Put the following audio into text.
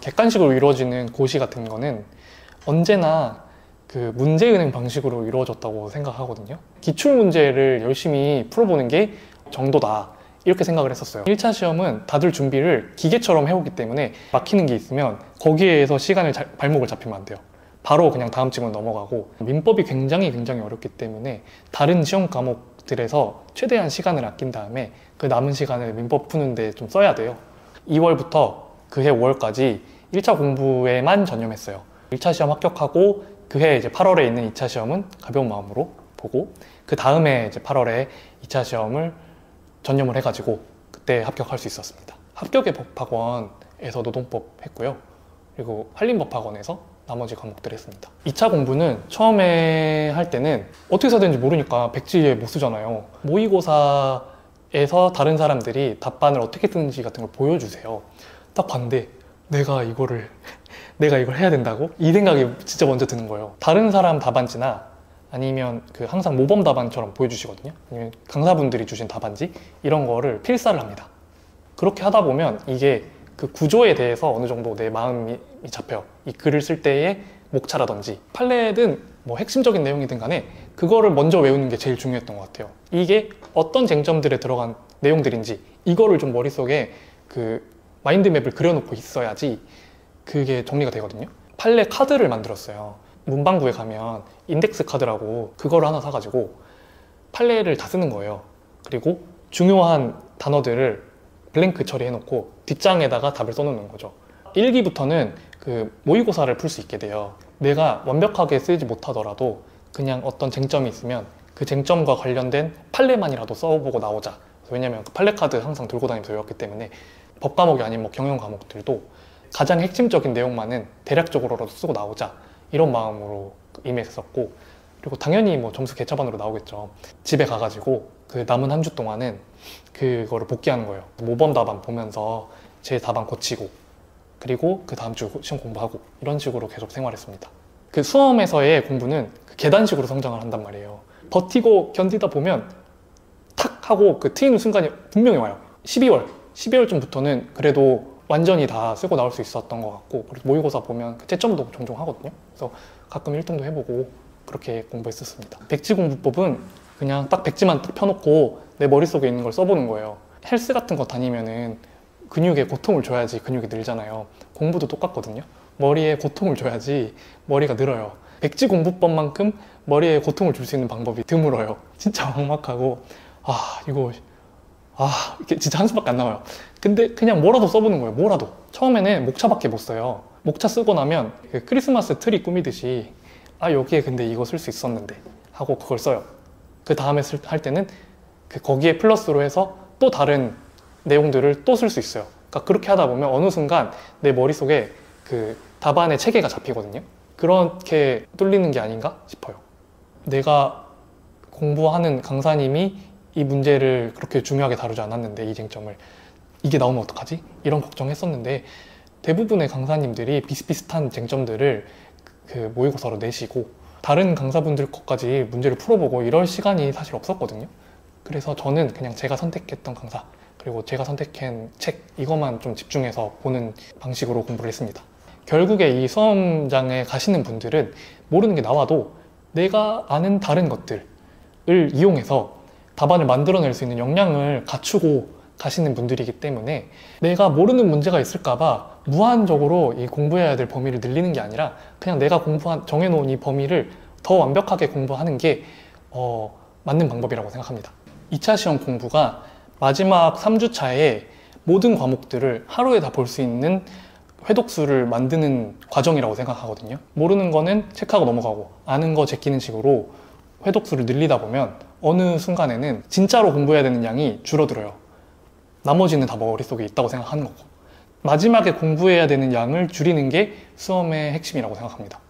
객관식으로 이루어지는 고시 같은 거는 언제나 그 문제은행 방식으로 이루어졌다고 생각하거든요. 기출문제를 열심히 풀어보는 게 정도다, 이렇게 생각을 했었어요. 1차 시험은 다들 준비를 기계처럼 해오기 때문에 막히는 게 있으면 거기에서 발목을 잡히면 안 돼요. 바로 그냥 다음 질문 넘어가고, 민법이 굉장히 어렵기 때문에 다른 시험 과목들에서 최대한 시간을 아낀 다음에 그 남은 시간을 민법 푸는데 좀 써야 돼요. 2월부터 그해 5월까지 1차 공부에만 전념했어요. 1차 시험 합격하고 그해 이제 8월에 있는 2차 시험은 가벼운 마음으로 보고, 그 다음에 이제 8월에 2차 시험을 전념을 해가지고 그때 합격할 수 있었습니다. 합격의 법학원에서 노동법 했고요. 그리고 한림법학원에서 나머지 과목들 했습니다. 2차 공부는 처음에 할 때는 어떻게 써야 되는지 모르니까 백지에 못 쓰잖아요. 모의고사에서 다른 사람들이 답반을 어떻게 쓰는지 같은 걸 보여주세요. 딱 봤는데 내가 이걸 해야 된다고? 이 생각이 진짜 먼저 드는 거예요. 다른 사람 답안지나 아니면 그 항상 모범 답안처럼 보여주시거든요. 아니면 강사분들이 주신 답안지, 이런 거를 필사를 합니다. 그렇게 하다 보면 이게 그 구조에 대해서 어느 정도 내 마음이 잡혀요. 이 글을 쓸 때의 목차라든지 판례든 뭐 핵심적인 내용이든 간에 그거를 먼저 외우는 게 제일 중요했던 것 같아요. 이게 어떤 쟁점들에 들어간 내용들인지 이거를 좀 머릿속에 그 마인드맵을 그려놓고 있어야지 그게 정리가 되거든요. 판례 카드를 만들었어요. 문방구에 가면 인덱스 카드라고 그거를 하나 사가지고 판례를 다 쓰는 거예요. 그리고 중요한 단어들을 블랭크 처리해놓고 뒷장에다가 답을 써놓는 거죠. 1기부터는 그 모의고사를 풀 수 있게 돼요. 내가 완벽하게 쓰지 못하더라도 그냥 어떤 쟁점이 있으면 그 쟁점과 관련된 판례만이라도 써보고 나오자. 왜냐면 그 판례 카드 항상 들고 다니면서 외웠기 때문에 법 과목이 아닌 뭐 경영 과목들도 가장 핵심적인 내용만은 대략적으로라도 쓰고 나오자, 이런 마음으로 임했었고, 그리고 당연히 뭐 점수 개차반으로 나오겠죠. 집에 가가지고 그 남은 한 주 동안은 그거를 복기하는 거예요. 모범 답안 보면서 제 답안 고치고, 그리고 그 다음 주 시험 공부하고, 이런 식으로 계속 생활했습니다. 그 수험에서의 공부는 그 계단식으로 성장을 한단 말이에요. 버티고 견디다 보면 탁 하고 그 트이는 순간이 분명히 와요. 12월쯤부터는 그래도 완전히 다 쓰고 나올 수 있었던 것 같고, 그리고 모의고사 보면 채점도 종종 하거든요. 그래서 가끔 1등도 해보고 그렇게 공부했었습니다. 백지 공부법은 그냥 딱 백지만 딱 펴놓고 내 머릿속에 있는 걸 써보는 거예요. 헬스 같은 거 다니면은 근육에 고통을 줘야지 근육이 늘잖아요. 공부도 똑같거든요. 머리에 고통을 줘야지 머리가 늘어요. 백지 공부법만큼 머리에 고통을 줄 수 있는 방법이 드물어요. 진짜 막막하고 이게 진짜 한숨밖에 안 나와요. 근데 그냥 뭐라도 써보는 거예요. 뭐라도. 처음에는 목차밖에 못 써요. 목차 쓰고 나면 그 크리스마스 트리 꾸미듯이 여기에 근데 이거 쓸 수 있었는데 하고 그걸 써요. 그 다음에 할 때는 거기에 플러스로 해서 또 다른 내용들을 또 쓸 수 있어요. 그러니까 그렇게 하다 보면 어느 순간 내 머릿속에 그 답안의 체계가 잡히거든요. 그렇게 뚫리는 게 아닌가 싶어요. 내가 공부하는 강사님이 이 문제를 그렇게 중요하게 다루지 않았는데, 이 쟁점을 이게 나오면 어떡하지? 이런 걱정했었는데 대부분의 강사님들이 비슷비슷한 쟁점들을 그 모의고사로 내시고 다른 강사분들 것까지 문제를 풀어보고 이럴 시간이 사실 없었거든요. 그래서 저는 그냥 제가 선택했던 강사, 그리고 제가 선택한 책, 이것만 좀 집중해서 보는 방식으로 공부를 했습니다. 결국에 이 수험장에 가시는 분들은 모르는 게 나와도 내가 아는 다른 것들을 이용해서 답안을 만들어낼 수 있는 역량을 갖추고 가시는 분들이기 때문에 내가 모르는 문제가 있을까봐 무한적으로 이 공부해야 될 범위를 늘리는 게 아니라 그냥 내가 정해놓은 이 범위를 더 완벽하게 공부하는 게 맞는 방법이라고 생각합니다. 2차 시험 공부가 마지막 3주차에 모든 과목들을 하루에 다 볼 수 있는 회독수를 만드는 과정이라고 생각하거든요. 모르는 거는 체크하고 넘어가고 아는 거 제끼는 식으로 회독수를 늘리다 보면 어느 순간에는 진짜로 공부해야 되는 양이 줄어들어요. 나머지는 다 머릿속에 있다고 생각하는 거고, 마지막에 공부해야 되는 양을 줄이는 게 수험의 핵심이라고 생각합니다.